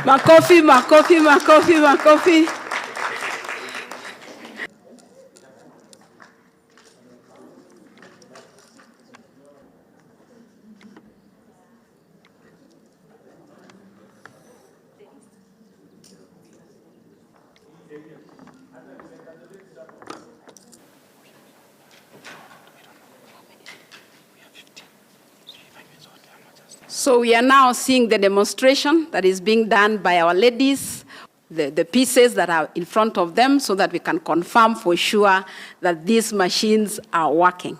Makofi, makofi, makofi, makofi. So we are now seeing the demonstration that is being done by our ladies, the pieces that are in front of them, so that we can confirm for sure that these machines are working.